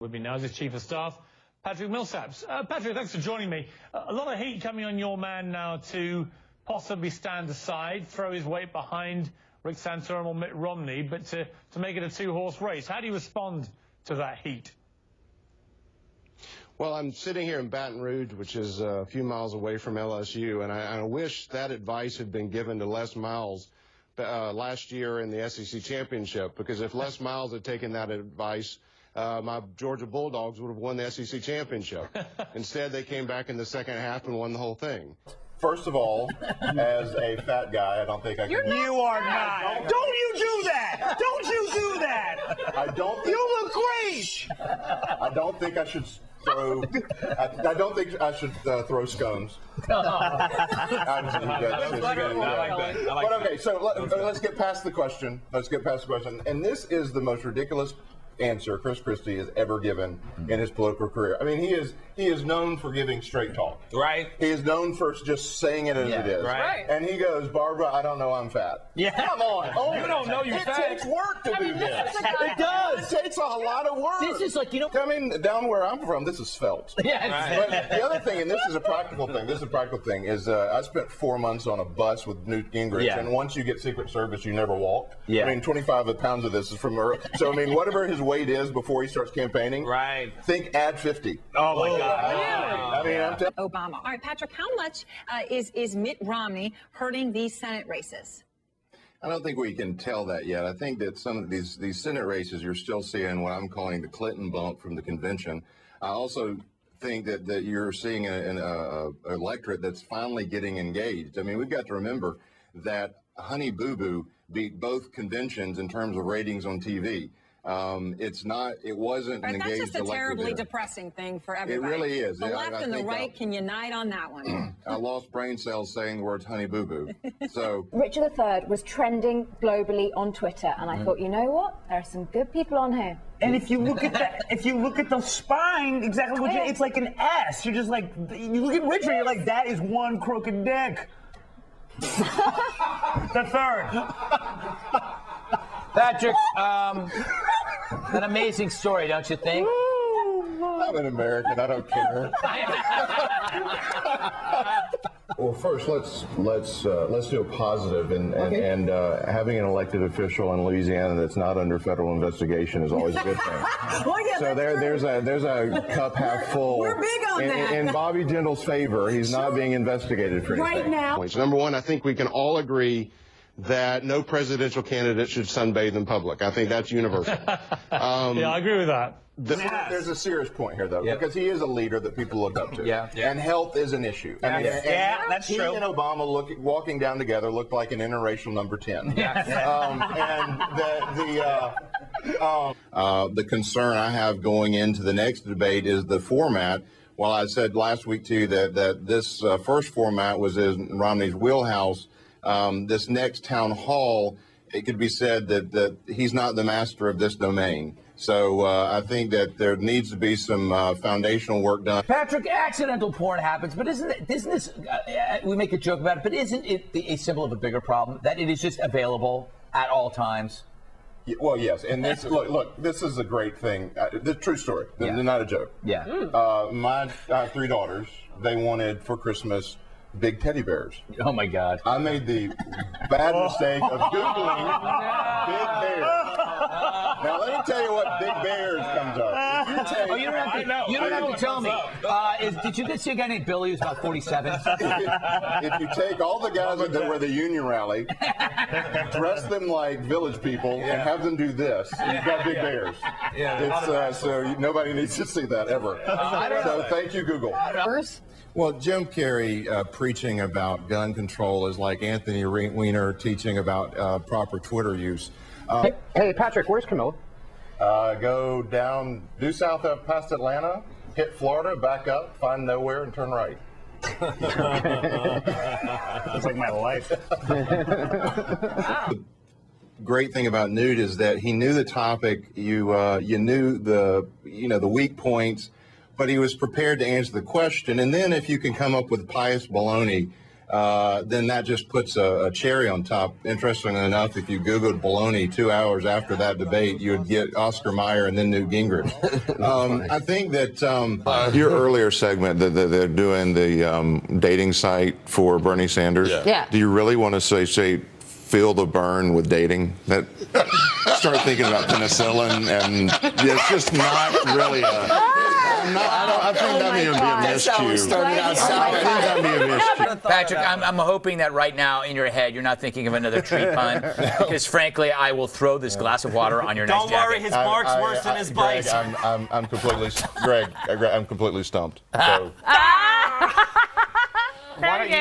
With me now is his Chief of Staff, Patrick Millsaps. Patrick, thanks for joining me. A lot of heat coming on your man now to possibly stand aside, throw his weight behind Rick Santorum or Mitt Romney, but to make it a two-horse race. How do you respond to that heat? Well, I'm sitting here in Baton Rouge, which is a few miles away from LSU, and I wish that advice had been given to Les Miles last year in the SEC championship, because if Les Miles had taken that advice, my Georgia Bulldogs would have won the SEC championship. Instead, they came back in the second half and won the whole thing. First of all, as a fat guy, I don't think I can. You are not. Don't you do that. Don't you do that. I don't think. You look great. I don't think I should throw. I don't think I should throw scones. But okay, so let's get past the question. And this is the most ridiculous answer Chris Christie has ever given in his political career. I mean, he is known for giving straight talk. Right. He is known for just saying it as it is. Right. And he goes, Barbara, I don't know I'm fat. Yeah. Come on. Oh, you don't know you're fat. It takes work to do this. It does. It takes a lot of work. This is like, you know. I mean, down where I'm from, this is svelte. Yeah. But the other thing, and this is a practical thing, is I spent 4 months on a bus with Newt Gingrich, and once you get Secret Service, you never walk. Yeah. I mean, 25 pounds of this is from early. So, I mean, whatever his weight is before he starts campaigning, think add 50. Oh, my God. I mean, I'm telling Obama. All right, Patrick, how much is Mitt Romney hurting these Senate races? I don't think we can tell that yet. I think that some of these Senate races, you're still seeing what I'm calling the Clinton bump from the convention. I also think that you're seeing an electorate that's finally getting engaged. I mean, we've got to remember that Honey Boo Boo beat both conventions in terms of ratings on TV. It wasn't an engaged That's just a terribly there. depressing thing for everybody. It really is. The left and the right can unite on that one. I lost brain cells saying the words Honey Boo Boo. So Richard III was trending globally on Twitter, and I thought, you know what? There are some good people on here. And if you look at that, if you look at the spine, exactly what it's like an S. You're just like, you look at Richard, you're like, that is one crooked dick. The third. Patrick, an amazing story, don't you think? I'm an American. I don't care. Well, first, let's do a positive, and having an elected official in Louisiana that's not under federal investigation is always a good thing. Well, yeah, So there's a cup half full. We're big on that. In Bobby Jindal's favor, he's not being investigated for anything. Right now. Number one, I think we can all agree that no presidential candidate should sunbathe in public. I think that's universal. Yeah, I agree with that. There's a serious point here, though, because he is a leader that people look up to. Yeah. And health is an issue. I mean, that's he true. He and Obama walking down together looked like an interracial number 10. the concern I have going into the next debate is the format. While I said last week, too, that this first format was in Romney's wheelhouse, this next town hall, it could be said that he's not the master of this domain. So I think that there needs to be some foundational work done. Patrick, accidental porn happens, but isn't this, we make a joke about it, but isn't it a symbol of a bigger problem, that it is just available at all times? Well, yes, and this look, this is a great thing. The true story. This is not a joke. Yeah. My 3 daughters, they wanted for Christmas big teddy bears. Oh my God. I made the bad mistake of Googling big bears. Now let me tell you what big bears comes up. You don't have to tell me. Did you see a guy named Billy who's about 47? If you take all the guys that were the union rally, dress them like village people, and have them do this, you've got big bears. It's, so nobody needs to see that ever. So thank you, Google. Well, Jim Carrey preaching about gun control is like Anthony Weiner teaching about proper Twitter use. Hey, Patrick, where's Camilla? Go down, due south of past Atlanta, hit Florida, back up, find nowhere, and turn right. It's like my life. The great thing about Newt is that he knew the topic. You knew the weak points, but he was prepared to answer the question. And then if you can come up with pious baloney then that just puts a cherry on top. Interestingly enough, if you Googled baloney 2 hours after that debate, you would get Oscar Mayer and then Newt Gingrich. I think that your earlier segment that they're doing the dating site for Bernie Sanders. Yeah. Do you really want to say feel the burn with dating? That start thinking about penicillin, and it's just not really I think that'd be a miscue. Patrick, I'm hoping that right now in your head you're not thinking of another treat pun, because frankly, I will throw this glass of water on your nice jacket. Don't worry, his bark's worse than his bite. Greg, I'm completely, Greg, I'm completely stumped. So. Why don't you